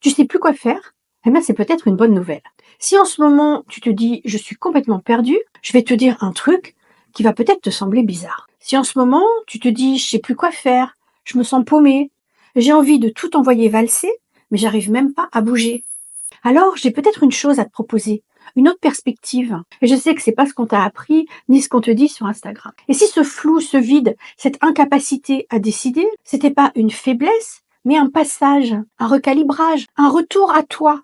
Tu sais plus quoi faire? Eh bien, c'est peut-être une bonne nouvelle. Si en ce moment, tu te dis: «Je suis complètement perdu», je vais te dire un truc qui va peut-être te sembler bizarre. Si en ce moment, tu te dis: «Je sais plus quoi faire, je me sens paumé, j'ai envie de tout envoyer valser, mais j'arrive même pas à bouger», alors j'ai peut-être une chose à te proposer, une autre perspective. Et je sais que c'est pas ce qu'on t'a appris, ni ce qu'on te dit sur Instagram. Et si ce flou, ce vide, cette incapacité à décider, c'était pas une faiblesse, mais un passage, un recalibrage, un retour à toi,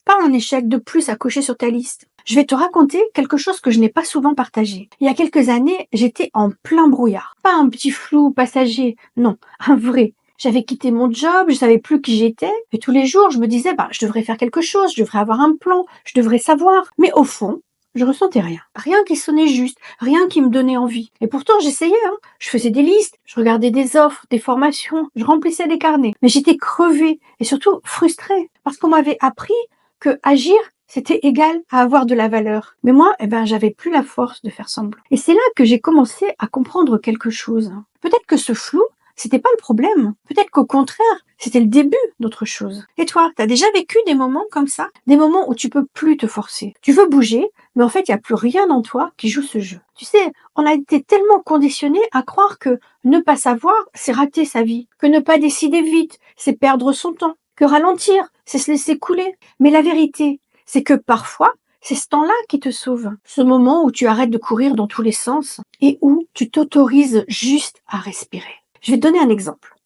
pas un échec de plus à cocher sur ta liste. Je vais te raconter quelque chose que je n'ai pas souvent partagé. Il y a quelques années, j'étais en plein brouillard. Pas un petit flou passager, non, un vrai. J'avais quitté mon job, je savais plus qui j'étais, et tous les jours, je me disais, je devrais faire quelque chose, je devrais avoir un plan, je devrais savoir. Mais au fond, je ressentais rien. Rien qui sonnait juste, rien qui me donnait envie. Et pourtant, j'essayais, hein. Je faisais des listes, je regardais des offres, des formations, je remplissais des carnets. Mais j'étais crevée et surtout frustrée parce qu'on m'avait appris que agir, c'était égal à avoir de la valeur. Mais moi, j'avais plus la force de faire semblant. Et c'est là que j'ai commencé à comprendre quelque chose. Peut-être que ce flou, c'était pas le problème. Peut-être qu'au contraire, c'était le début d'autre chose. Et toi, t'as déjà vécu des moments comme ça? Des moments où tu peux plus te forcer. Tu veux bouger, mais en fait, il n'y a plus rien en toi qui joue ce jeu. Tu sais, on a été tellement conditionnés à croire que ne pas savoir, c'est rater sa vie. Que ne pas décider vite, c'est perdre son temps. Que ralentir, c'est se laisser couler. Mais la vérité, c'est que parfois, c'est ce temps-là qui te sauve. Ce moment où tu arrêtes de courir dans tous les sens et où tu t'autorises juste à respirer. Je vais te donner un exemple.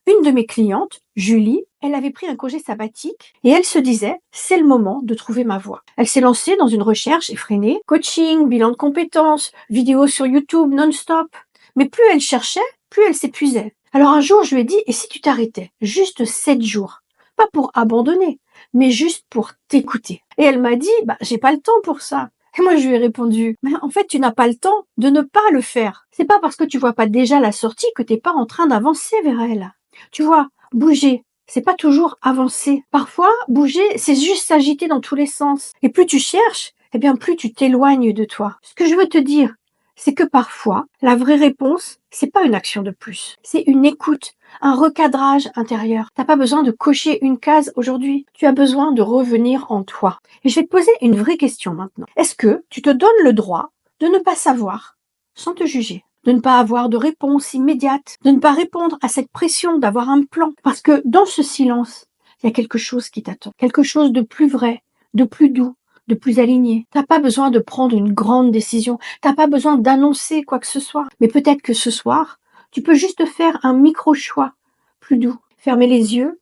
Une de mes clientes, Julie, elle avait pris un congé sabbatique et elle se disait, c'est le moment de trouver ma voie. Elle s'est lancée dans une recherche effrénée, coaching, bilan de compétences, vidéos sur YouTube non-stop. Mais plus elle cherchait, plus elle s'épuisait. Alors un jour, je lui ai dit, et si tu t'arrêtais juste 7 jours? Pas pour abandonner, mais juste pour t'écouter. Et elle m'a dit, j'ai pas le temps pour ça. Et moi, je lui ai répondu, mais en fait, tu n'as pas le temps de ne pas le faire. C'est pas parce que tu vois pas déjà la sortie que t'es pas en train d'avancer vers elle. Tu vois, bouger, c'est pas toujours avancer. Parfois, bouger, c'est juste s'agiter dans tous les sens. Et plus tu cherches, plus tu t'éloignes de toi. Ce que je veux te dire, c'est que parfois, la vraie réponse, c'est pas une action de plus. C'est une écoute, un recadrage intérieur. T'as pas besoin de cocher une case aujourd'hui. Tu as besoin de revenir en toi. Et je vais te poser une vraie question maintenant. Est-ce que tu te donnes le droit de ne pas savoir, sans te juger, de ne pas avoir de réponse immédiate, de ne pas répondre à cette pression d'avoir un plan? Parce que dans ce silence, il y a quelque chose qui t'attend. Quelque chose de plus vrai, de plus doux, de plus aligné. T'as pas besoin de prendre une grande décision. T'as pas besoin d'annoncer quoi que ce soit. Mais peut-être que ce soir, tu peux juste faire un micro-choix plus doux. Fermer les yeux,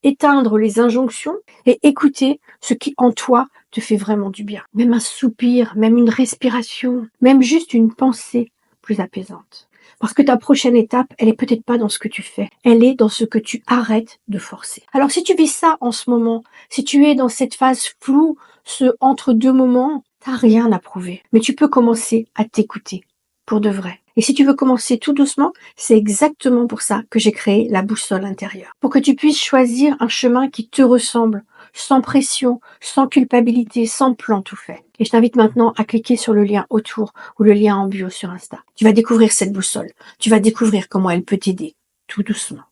éteindre les injonctions et écouter ce qui en toi te fait vraiment du bien. Même un soupir, même une respiration, même juste une pensée plus apaisante. Parce que ta prochaine étape, elle est peut-être pas dans ce que tu fais, elle est dans ce que tu arrêtes de forcer. Alors si tu vis ça en ce moment, si tu es dans cette phase floue, ce entre-deux moments, t'as rien à prouver. Mais tu peux commencer à t'écouter pour de vrai. Et si tu veux commencer tout doucement, c'est exactement pour ça que j'ai créé la boussole intérieure. Pour que tu puisses choisir un chemin qui te ressemble, sans pression, sans culpabilité, sans plan tout fait. Et je t'invite maintenant à cliquer sur le lien autour ou le lien en bio sur Insta. Tu vas découvrir cette boussole. Tu vas découvrir comment elle peut t'aider, tout doucement.